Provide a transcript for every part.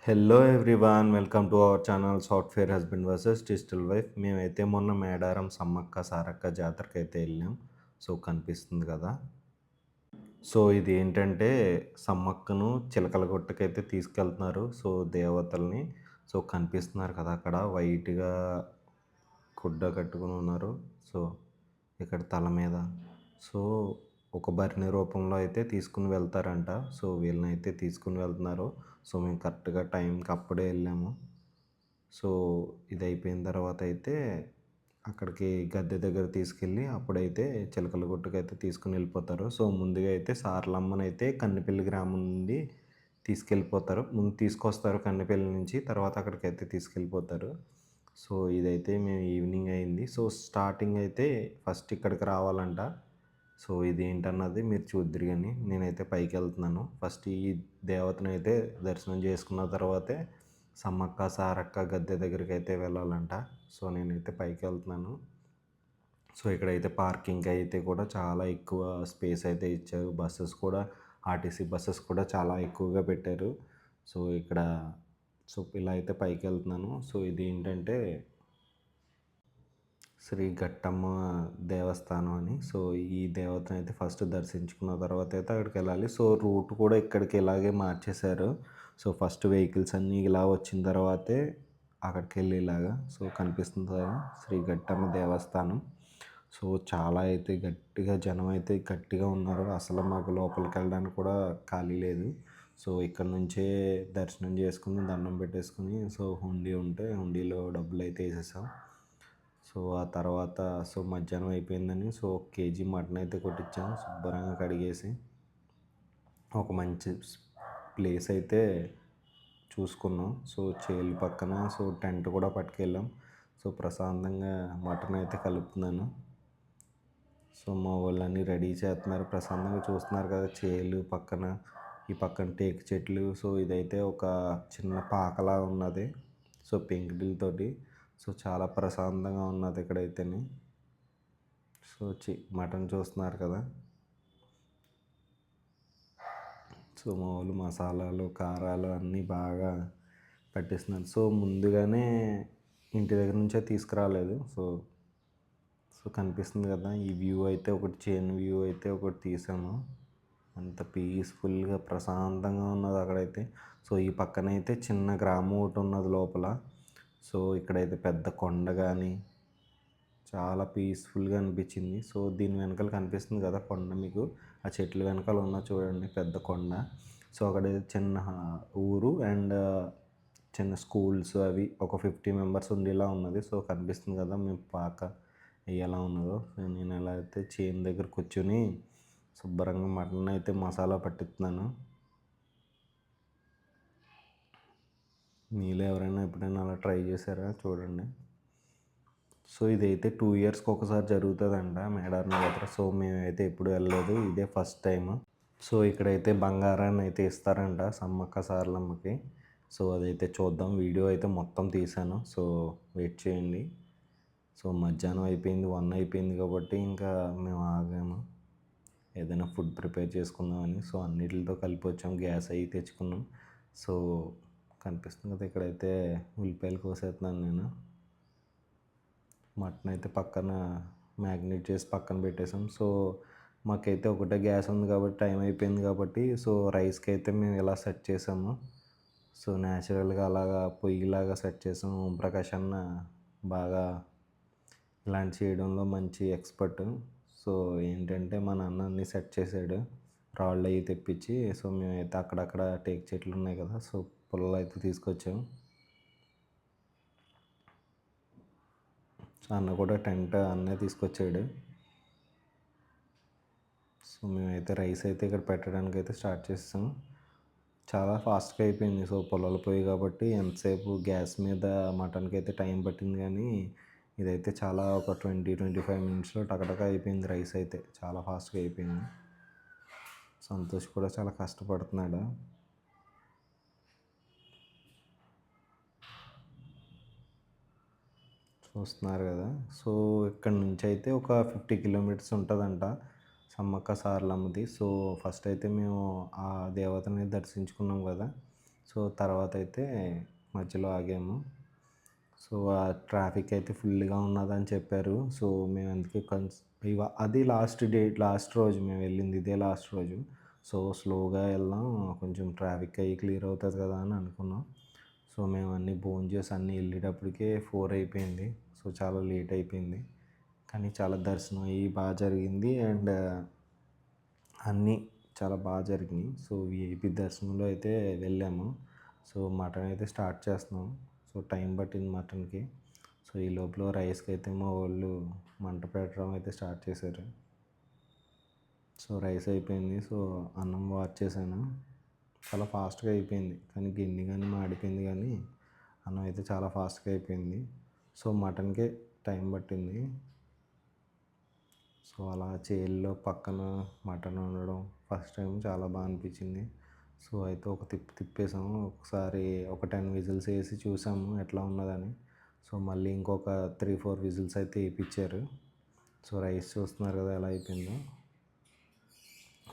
Hello everyone, welcome to our channel software husband versus digital wife. మేమైతే మొన్న మేడారం సమ్మక్క సారక్క జాతరకైతే వెళ్ళాం. So కనిపిస్తుంది కదా. సో ఇది ఏంటంటే సమ్మక్కను చిలకల గుట్టకైతే తీసుకెళ్తున్నారు. సో దేవతల్ని. సో కనిపిస్తున్నారు కదా అక్కడ వైట్గా గుడ్డ కట్టుకుని ఉన్నారు. సో ఇక్కడ తల మీద సో ఒక భరణి రూపంలో అయితే తీసుకుని వెళ్తారంట. సో వీళ్ళని అయితే తీసుకుని వెళ్తున్నారు. సో మేము కరెక్ట్గా టైంకి అప్పుడే వెళ్ళాము. సో ఇది అయిపోయిన తర్వాత అయితే అక్కడికి గద్దె దగ్గర తీసుకెళ్ళి అప్పుడైతే చిలకల గుట్టకైతే తీసుకుని వెళ్ళిపోతారు. సో ముందుగా అయితే సారలమ్మనైతే కన్నెపల్లి గ్రామం నుండి తీసుకెళ్ళిపోతారు. ముందు తీసుకొస్తారు కన్నెపల్లి నుంచి, తర్వాత అక్కడికైతే తీసుకెళ్ళిపోతారు. సో ఇదైతే మేము ఈవినింగ్ అయింది. సో స్టార్టింగ్ అయితే ఫస్ట్ ఇక్కడికి రావాలంట. సో ఇది ఏంటన్నది మీరు చూద్దురు కానీ నేనైతే పైకి వెళ్తున్నాను. ఫస్ట్ ఈ దేవతను అయితే దర్శనం చేసుకున్న తర్వాతే సమ్మక్క సారక్క గద్దె దగ్గరికి అయితే వెళ్ళాలంట. సో నేనైతే పైకి వెళ్తున్నాను. సో ఇక్కడైతే పార్కింగ్ అయితే కూడా చాలా ఎక్కువ స్పేస్ అయితే ఇచ్చారు. బస్సెస్ కూడా ఆర్టీసీ బస్సెస్ కూడా చాలా ఎక్కువగా పెట్టారు. సో ఇక్కడ సో ఇలా అయితే పైకి వెళ్తున్నాను. సో ఇది ఏంటంటే శ్రీ ఘట్టమ్మ దేవస్థానం అని. సో ఈ దేవతను అయితే ఫస్ట్ దర్శించుకున్న తర్వాత అయితే అక్కడికి వెళ్ళాలి. సో రూట్ కూడా ఇక్కడికి ఇలాగే మార్చేశారు. సో ఫస్ట్ వెహికల్స్ అన్నీ ఇలా వచ్చిన తర్వాతే అక్కడికి వెళ్ళేలాగా. సో కనిపిస్తుంది కదా శ్రీ ఘట్టమ్మ దేవస్థానం. సో చాలా అయితే గట్టిగా జనం అయితే గట్టిగా ఉన్నారు. అసలు మాకు లోపలికి వెళ్ళడానికి కూడా ఖాళీ లేదు. సో ఇక్కడ నుంచే దర్శనం చేసుకుని దండం పెట్టేసుకుని సో హుండీ ఉంటే హుండీలో డబ్బులు అయితే వేసేసాం. సో ఆ తర్వాత సో మధ్యాహ్నం అయిపోయిందని సో 1 కేజీ మటన్ అయితే కొట్టించాం శుభ్రంగా కడిగేసి. ఒక మంచి ప్లేస్ అయితే చూసుకున్నాం. సో చేలు పక్కన సో టెంట్ కూడా పట్టుకెళ్ళాం. సో ప్రశాంతంగా మటన్ అయితే కలుపుతున్నాను. సో మా వాళ్ళన్నీ రెడీ చేస్తున్నారు. ప్రశాంతంగా చూస్తున్నారు కదా చేలు పక్కన, ఈ పక్కన టేకు చెట్లు. సో ఇదైతే ఒక చిన్న పాకలా ఉన్నది. సో పెంకుటిల్తోటి సో చాలా ప్రశాంతంగా ఉన్నది ఇక్కడైతేనే. సో మటన్ చూస్తున్నారు కదా. సో మా వాళ్ళు మసాలాలు కారాలు అన్నీ బాగా పట్టిస్తున్నారు. సో ముందుగానే ఇంటి దగ్గర నుంచే తీసుకురాలేదు. సో సో కనిపిస్తుంది కదా ఈ వ్యూ అయితే ఒకటి చైన్ వ్యూ అయితే ఒకటి తీసాము. అంత పీస్ఫుల్గా ప్రశాంతంగా ఉన్నది అక్కడైతే. సో ఈ పక్కన అయితే చిన్న గ్రామం ఒకటి ఉన్నది లోపల. సో ఇక్కడైతే పెద్ద కొండ కానీ చాలా పీస్ఫుల్గా అనిపించింది. సో దీని వెనకాల కనిపిస్తుంది కదా కొండ మీకు, ఆ చెట్ల వెనకాల ఉన్న చూడండి పెద్ద కొండ. సో అక్కడ చిన్న ఊరు అండ్ చిన్న స్కూల్స్ అవి ఒక 50 మెంబర్స్ ఉండేలా ఉన్నది. సో కనిపిస్తుంది కదా మేము పాక ఎలా ఉన్నదో. నేను ఎలా అయితే చేను దగ్గర కూర్చొని శుభ్రంగా మటన్ అయితే మసాలా పట్టిస్తున్నాను. మీలో ఎవరైనా ఎప్పుడైనా అలా ట్రై చేశారా చూడండి. సో ఇదైతే 2 ఇయర్స్కి ఒకసారి జరుగుతుందంట మేడారం జాతర. సో మేమైతే ఎప్పుడు వెళ్ళలేదు, ఇదే ఫస్ట్ టైం. సో ఇక్కడైతే బంగారాన్ని అయితే ఇస్తారంట సమ్మక్క సారలమ్మకి. సో అదైతే చూద్దాం. వీడియో అయితే మొత్తం తీశాను. సో వెయిట్ చేయండి. సో మధ్యాహ్నం అయిపోయింది, 1 అయిపోయింది కాబట్టి ఇంకా మేము ఆగాము ఏదైనా ఫుడ్ ప్రిపేర్ చేసుకుందామని. సో అన్నిటితో కలిపి వచ్చాం, గ్యాస్ అవి తెచ్చుకున్నాం. సో కనిపిస్తుంది కదా ఇక్కడైతే ఉల్లిపాయలు కోసేస్తున్నాను నేను. మటన్ అయితే పక్కన మ్యాగ్నేట్ చేసి పక్కన పెట్టేసాం. సో మాకైతే ఒకటే గ్యాస్ ఉంది కాబట్టి టైం అయిపోయింది కాబట్టి సో రైస్కి అయితే మేము ఇలా సెట్ చేసాము. సో న్యాచురల్గా అలాగా పొయ్యిలాగా సెట్ చేసాము. ఓంప్రకాష్ అన్న బాగా ఇలాంటి చేయడంలో మంచి ఎక్స్పర్ట్. సో ఏంటంటే మా నాన్న అన్నీ సెట్ చేసాడు, రాళ్ళు అవి తెప్పించి. సో మేమైతే అక్కడక్కడ టేకు చెట్లు ఉన్నాయి కదా, సో పుల్లలు అయితే తీసుకొచ్చాము. సో అన్న కూడా టెంట్ అన్నే తీసుకొచ్చాడు. సో మేమైతే రైస్ అయితే ఇక్కడ పెట్టడానికి అయితే స్టార్ట్ చేసాం. చాలా ఫాస్ట్గా అయిపోయింది. సో పొలాలు పోయి కాబట్టి ఎంతసేపు గ్యాస్ మీద మటన్కి అయితే టైం పట్టింది, కానీ ఇదైతే చాలా ఒక 20-25 మినిట్స్లో టకటక అయిపోయింది. రైస్ అయితే చాలా ఫాస్ట్గా అయిపోయింది. సంతోష్ కూడా చాలా కష్టపడుతున్నాడు. చూస్తున్నారు కదా. సో ఇక్కడ నుంచి అయితే ఒక 50 కిలోమీటర్స్ ఉంటుందంట సమ్మక్క సారలమ్మది. సో ఫస్ట్ అయితే మేము ఆ దేవతని దర్శించుకున్నాం కదా. సో తర్వాత అయితే మధ్యలో ఆగాము. సో ఆ ట్రాఫిక్ అయితే ఫుల్గా ఉన్నదని చెప్పారు. సో మేము అందుకే అది లాస్ట్ రోజు మేము వెళ్ళింది ఇదే లాస్ట్ రోజు. సో స్లోగా వెళ్దాం, కొంచెం ట్రాఫిక్ అయ్యి క్లియర్ అవుతుంది కదా అని అనుకున్నాం. సో మేము అన్నీ భోంచేసి అన్నీ వెళ్ళేటప్పటికే 4 అయిపోయింది. సో చాలా లేట్ అయిపోయింది. కానీ చాలా దర్శనం అయ్యి బాగా జరిగింది. అండ్ అన్నీ చాలా బాగా జరిగినాయి. సో వీఐపీ దర్శనంలో అయితే వెళ్ళాము. సో మటన్ అయితే స్టార్ట్ చేస్తున్నాం. సో టైం పట్టింది మటన్కి. సో ఈ లోపల రైస్కి అయితే మా వాళ్ళు మంట పెట్టడం అయితే స్టార్ట్ చేశారు. సో రైస్ అయిపోయింది. సో అన్నం వాచ్ చేశాను. చాలా ఫాస్ట్గా అయిపోయింది. కానీ గిన్నె కానీ మాడిపోయింది, కానీ అన్నం అయితే చాలా ఫాస్ట్గా అయిపోయింది. సో మటన్కే టైం పట్టింది. సో అలా చేల్లో పక్కన మటన్ వండడం ఫస్ట్ టైం చాలా బాగా అనిపించింది. సో అయితే ఒక తిప్పేసాము. ఒకసారి ఒక 10 విజిల్స్ వేసి చూసాము ఎట్లా ఉన్నదని. సో మళ్ళీ ఇంకొక 3-4 విజిల్స్ అయితే వేయించారు. సో రైస్ చూస్తున్నారు కదా ఎలా అయిపోయిందో.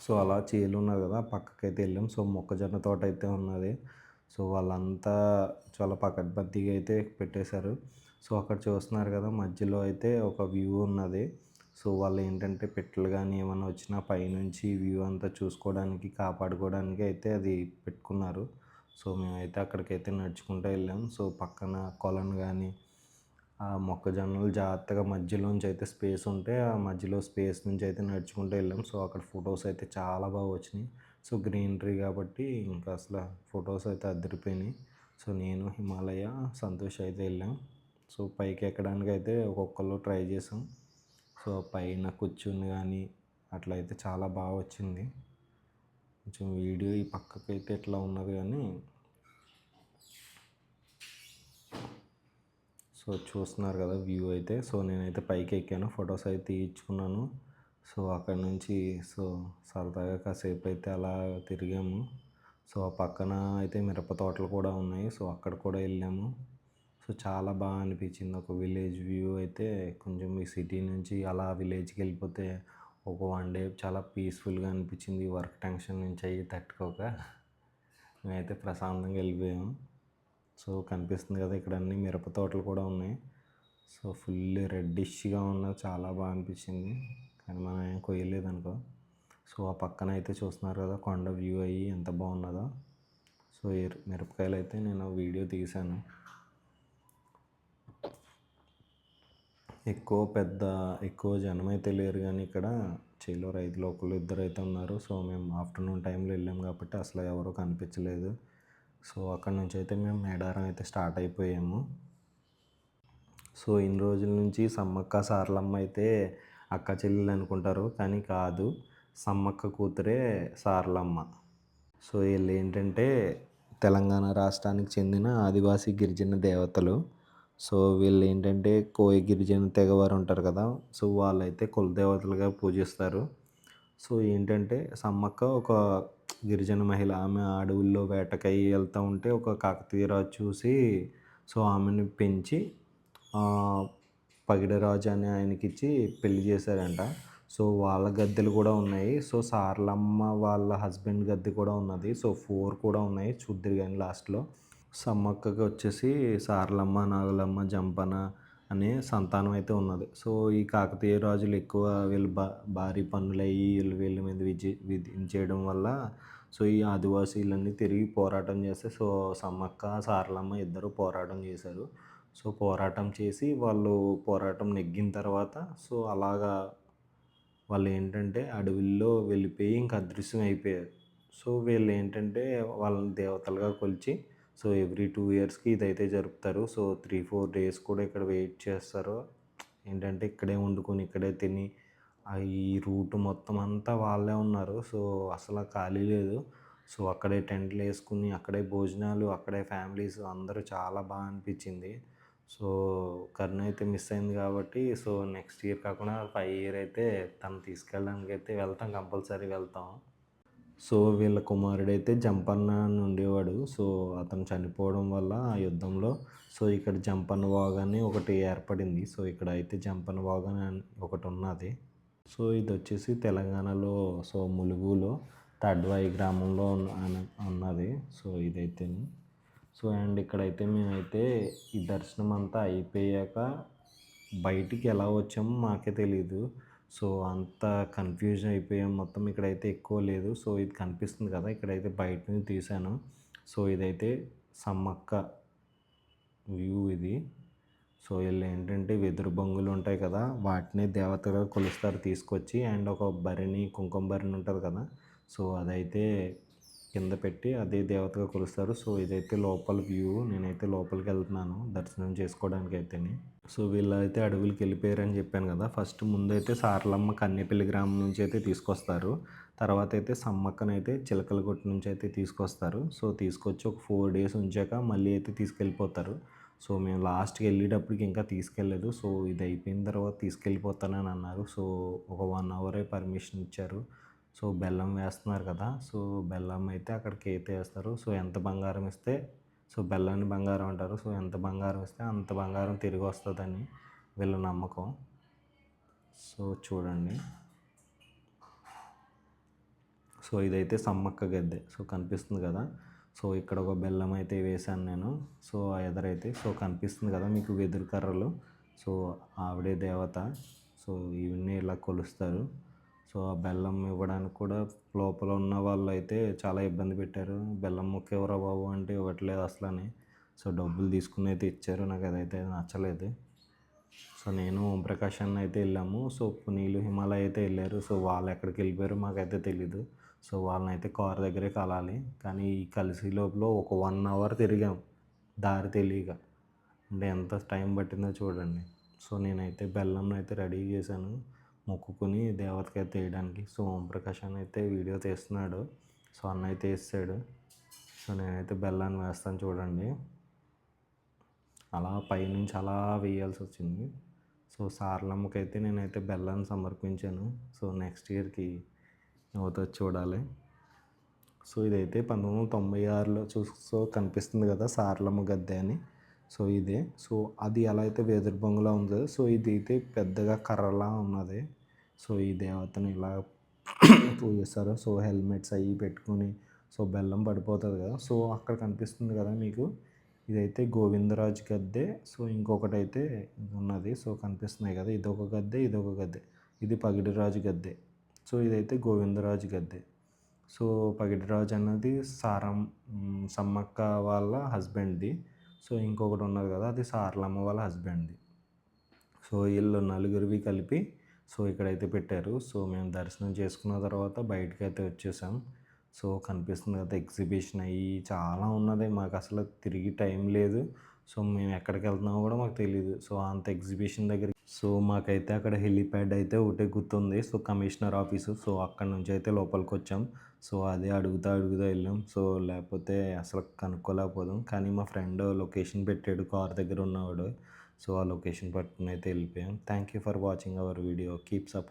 సో అలా చేలు ఉన్నది కదా, పక్కకైతే వెళ్ళాం. సో మొక్కజొన్న తోట అయితే ఉన్నది. సో వాళ్ళంతా చాలా పకడ్బందీగా అయితే పెట్టేశారు. సో అక్కడ చూస్తున్నారు కదా, మధ్యలో అయితే ఒక వ్యూ ఉన్నది. సో వాళ్ళు ఏంటంటే పెట్టలు కానీ ఏమైనా వచ్చినా పైనుంచి వ్యూ అంతా చూసుకోవడానికి, కాపాడుకోవడానికి అయితే అది పెట్టుకున్నారు. సో మేమైతే అక్కడికైతే నడుచుకుంటూ వెళ్ళాం. సో పక్కన కొలను కానీ ఆ మొక్కజొన్నలు జాగ్రత్తగా మధ్యలోంచి అయితే స్పేస్ ఉంటే ఆ మధ్యలో స్పేస్ నుంచి అయితే నడుచుకుంటూ వెళ్ళాం. సో అక్కడ ఫొటోస్ అయితే చాలా బాగా వచ్చినాయి. సో గ్రీనరీ కాబట్టి ఇంకా అసలు ఫొటోస్ అయితే అదిరిపోయినాయి. సో నేను, హిమాలయ, సంతోష్ అయితే వెళ్ళాం. సో పైకి ఎక్కడానికి అయితే ఒక్కొక్కరు ట్రై చేసాం. సో పైన కూర్చుని కానీ అట్లా అయితే చాలా బాగా వచ్చింది. కొంచెం వీడియో ఈ పక్కకైతే ఎట్లా ఉన్నది కానీ. సో చూస్తున్నారు కదా వ్యూ అయితే. సో నేనైతే పైకి ఎక్కాను, ఫొటోస్ అయితే తీయించుకున్నాను. సో అక్కడ నుంచి సరదాగా కాసేపు అయితే అలా తిరిగాము. సో ఆ పక్కన అయితే మిరప తోటలు కూడా ఉన్నాయి. సో అక్కడ కూడా వెళ్ళాము. సో చాలా బాగా అనిపించింది. ఒక విలేజ్ వ్యూ అయితే కొంచెం ఈ సిటీ నుంచి అలా విలేజ్కి వెళ్ళిపోతే ఒక 1 డే చాలా పీస్ఫుల్గా అనిపించింది. వర్క్ టెన్షన్ నుంచి అయ్యి తట్టుకోక మేమైతే ప్రశాంతంగా వెళ్ళిపోయాము. సో కనిపిస్తుంది కదా, ఇక్కడ అన్ని మిరప తోటలు కూడా ఉన్నాయి. సో ఫుల్ రెడ్డిష్గా ఉన్నది, చాలా బాగా అనిపించింది. కానీ మనం ఏం కొయ్యలేదు అనుకో. సో ఆ పక్కన అయితే చూస్తున్నారు కదా, కొండ వ్యూ అయ్యి ఎంత బాగున్నదో. సో మిరపకాయలు అయితే నేను వీడియో తీశాను. ఎక్కువ జనం అయితే లేరు, కానీ ఇక్కడ చేలో రైతులు ఒకళ్ళు ఇద్దరు అయితే ఉన్నారు. సో మేము ఆఫ్టర్నూన్ టైంలో వెళ్ళాం కాబట్టి అసలు ఎవరూ కనిపించలేదు. సో అక్కడ నుంచి అయితే మేము మేడారం అయితే స్టార్ట్ అయిపోయాము. సో ఇన్ని రోజుల నుంచి సమ్మక్క సారలమ్మ అయితే అక్క చెల్లెలు అనుకుంటారు, కానీ కాదు, సమ్మక్క కూతురే సారలమ్మ. సో వీళ్ళు ఏంటంటే తెలంగాణ రాష్ట్రానికి చెందిన ఆదివాసీ గిరిజన దేవతలు. సో వీళ్ళు ఏంటంటే కోయ గిరిజన తెగవారు ఉంటారు కదా, సో వాళ్ళైతే కులదేవతలుగా పూజిస్తారు. సో ఏంటంటే సమ్మక్క ఒక గిరిజన మహిళ. ఆమె అడవుల్లో వేటకై వెళ్తూ ఉంటే ఒక కాకతీయ రాజు చూసి సో ఆమెను పెంచి పగిడరాజు అనే ఆయనకిచ్చి పెళ్లి చేశారంట. సో వాళ్ళ గద్దెలు కూడా ఉన్నాయి. సో సారలమ్మ వాళ్ళ హస్బెండ్ గద్దె కూడా ఉన్నది. సో 4 కూడా ఉన్నాయి, చూద్దురు కానీ లాస్ట్లో. సమ్మక్కకి వచ్చేసి సారలమ్మ, నాగులమ్మ, జంపన అనే సంతానం అయితే ఉన్నది. సో ఈ కాకతీయ రాజులు ఎక్కువ వీళ్ళు భారీ పన్నులు అయ్యి వీళ్ళ మీద విధించేయడం వల్ల సో ఈ ఆదివాసీలన్నీ తిరిగి పోరాటం చేస్తే సో సమ్మక్క, సారలమ్మ ఇద్దరు పోరాటం చేశారు. సో పోరాటం చేసి వాళ్ళు పోరాటం నెగ్గిన తర్వాత సో అలాగా వాళ్ళు ఏంటంటే అడవుల్లో వెళ్ళిపోయి ఇంకా అదృశ్యం అయిపోయారు. సో వీళ్ళు ఏంటంటే వాళ్ళని దేవతలుగా కొలిచి సో ఎవ్రీ 2 ఇయర్స్కి ఇదైతే జరుపుతారు. సో 3-4 డేస్ కూడా ఇక్కడ వెయిట్ చేస్తారు. ఏంటంటే ఇక్కడే వండుకొని ఇక్కడే తిని ఈ రూట్ మొత్తం అంతా వాళ్ళే ఉన్నారు. సో అసలు ఖాళీ లేదు. సో అక్కడే టెంట్లు వేసుకుని అక్కడే భోజనాలు, అక్కడే ఫ్యామిలీస్ అందరూ చాలా బాగా అనిపించింది. సో కరుణ అయితే మిస్ అయింది కాబట్టి సో నెక్స్ట్ ఇయర్ కాకుండా 5 ఇయర్ అయితే తను తీసుకెళ్ళడానికి అయితే వెళ్తాం, కంపల్సరీ వెళ్తాం. సో వీళ్ళ కుమారుడైతే జంపన్న అని ఉండేవాడు. సో అతను చనిపోవడం వల్ల ఆ యుద్ధంలో సో ఇక్కడ జంపన్న వాగు అని ఒకటి ఏర్పడింది. సో ఇక్కడ అయితే జంపన్న వాగు అని ఒకటి ఉన్నది. సో ఇది వచ్చేసి తెలంగాణలో సో ములుగులో తాడ్వాయి గ్రామంలో ఉన్నది. సో ఇదైతే సో అండ్ ఇక్కడైతే మేమైతే ఈ దర్శనం అంతా అయిపోయాక బయటికి ఎలా వచ్చామో మాకే తెలీదు. సో అంత కన్ఫ్యూజన్ అయిపోయాం మొత్తం. ఇక్కడైతే ఎక్కువ లేదు. సో ఇది కనిపిస్తుంది కదా, ఇక్కడైతే బయట నుంచి తీశాను. సో ఇదైతే సమ్మక్క వ్యూ ఇది. సో వీళ్ళు ఏంటంటే వెదురు బొంగులు ఉంటాయి కదా, వాటిని దేవతగా కొలుస్తారు తీసుకొచ్చి. అండ్ ఒక భరిణి, కుంకుమ భరిణి ఉంటుంది కదా, సో అదైతే కింద పెట్టి అదే దేవతగా కొలుస్తారు. సో ఇదైతే లోపల వ్యూ. నేనైతే లోపలికి వెళ్తున్నాను దర్శనం చేసుకోవడానికి అయితేనే. సో వీళ్ళైతే అడవులకి వెళ్ళిపోయారని చెప్పాను కదా. ఫస్ట్ ముందైతే సారలమ్మ కన్నెపల్లి గ్రామం నుంచి అయితే తీసుకొస్తారు. తర్వాత అయితే సమ్మక్కనైతే చిలకలగుట్ట నుంచి అయితే తీసుకొస్తారు. సో తీసుకొచ్చి ఒక 4 డేస్ ఉంచాక మళ్ళీ అయితే తీసుకెళ్ళిపోతారు. సో మేము లాస్ట్కి వెళ్ళేటప్పటికి ఇంకా తీసుకెళ్ళలేదు. సో ఇది అయిపోయిన తర్వాత తీసుకెళ్ళిపోతానని అన్నారు. సో ఒక 1 అవరే పర్మిషన్ ఇచ్చారు. సో బెల్లం వేస్తున్నారు కదా, సో బెల్లం అయితే అక్కడికి అయితే వేస్తారు. సో ఎంత బంగారం ఇస్తే, సో బెల్లాన్ని బంగారం అంటారు. సో ఎంత బంగారం ఇస్తే అంత బంగారం తిరిగి వస్తుందని వీళ్ళ నమ్మకం. సో చూడండి. సో ఇదైతే సమ్మక్క గద్దె. సో కనిపిస్తుంది కదా. సో ఇక్కడ ఒక బెల్లం అయితే వేశాను నేను. సో ఆ ఎదరైతే సో కనిపిస్తుంది కదా మీకు వెదురు కర్రలు. సో ఆవిడే దేవత. సో ఇవన్నీ ఇలా కొలుస్తారు. సో ఆ బెల్లం ఇవ్వడానికి కూడా లోపల ఉన్న వాళ్ళు అయితే చాలా ఇబ్బంది పెట్టారు. బెల్లం ముక్క ఎవరా బాబు అంటే ఇవ్వట్లేదు అసలని. సో డబ్బులు తీసుకుని అయితే ఇచ్చారు. నాకు అదైతే నచ్చలేదు. సో నేను ఓంప్రకాష్ అన్న అయితే వెళ్ళాము. సో పునీలు, హిమాలయ అయితే వెళ్ళారు. సో వాళ్ళు ఎక్కడికి వెళ్ళిపోయారో మాకైతే తెలీదు. సో వాళ్ళనైతే కార్ దగ్గరే కలాలి. కానీ ఈ కలిసి లోపల ఒక 1 అవర్ తిరిగాం దారి తెలియక. అంటే ఎంత టైం పట్టిందో చూడండి. సో నేనైతే బెల్లం అయితే రెడీ చేశాను మొక్కుకుని దేవతకైతే వేయడానికి. సో ఓంప్రకాష్ అన్న అయితే వీడియో తీస్తున్నాడు. సో అన్న అయితే వేసాడు. సో నేనైతే బెల్లాన్ని వేస్తాను చూడండి. అలా పైనుంచి అలా వేయాల్సి వచ్చింది. సో సారలమ్మకి అయితే నేనైతే బెల్లాన్ని సమర్పించాను. సో నెక్స్ట్ ఇయర్కి అవుతుంది చూడాలి. సో ఇదైతే 1996లో సో కనిపిస్తుంది కదా సారలమ్మ గద్దె అని. సో ఇదే. సో అది ఎలా అయితే వెదురు బొంగులా ఉందో, సో ఇది అయితే పెద్దగా కర్రలా ఉన్నది. సో ఈ దేవతని ఇలా పూజిస్తారు. సో హెల్మెట్స్ అవి పెట్టుకుని సో బెల్లం పడిపోతుంది కదా. సో అక్కడ కనిపిస్తుంది కదా మీకు, ఇదైతే గోవిందరాజు గద్దె. సో ఇంకొకటి అయితే ఉన్నది. సో కనిపిస్తున్నాయి కదా, ఇదొక గద్దె, ఇదొక గద్దె. ఇది పగిడిరాజు గద్దె. సో ఇదైతే గోవిందరాజు గద్దె. సో పగిడిరాజు అన్నది సమ్మక్క వాళ్ళ హస్బెండ్ది. సో ఇంకొకటి ఉన్నది కదా, అది సారలమ్మ వాళ్ళ హస్బెండ్ది. సో వీళ్ళు నలుగురివి కలిపి సో ఇక్కడైతే పెట్టారు. సో మేము దర్శనం చేసుకున్న తర్వాత బయటకు అయితే వచ్చేసాం. సో కనిపిస్తుంది కదా ఎగ్జిబిషన్ అయ్యి చాలా ఉన్నది. మాకు అసలు తిరిగి టైం లేదు. సో మేము ఎక్కడికి వెళ్తున్నామో కూడా మాకు తెలియదు. సో అంత ఎగ్జిబిషన్ దగ్గర సో మాకైతే అక్కడ హెలిప్యాడ్ అయితే ఒకటే గుర్తుంది. So commissioner office. సో అక్కడ నుంచి అయితే లోపలికి వచ్చాం. సో అదే అడుగుతా వెళ్ళాం. సో లేకపోతే అసలు కనుక్కోలేకపోదాం. కానీ మా ఫ్రెండ్ లొకేషన్ పెట్టాడు కార్ దగ్గర ఉన్నవాడు. సో ఆ లొకేషన్ పట్టుకుని అయితే వెళ్ళిపోయాం. Thank you for watching our video. Keep support.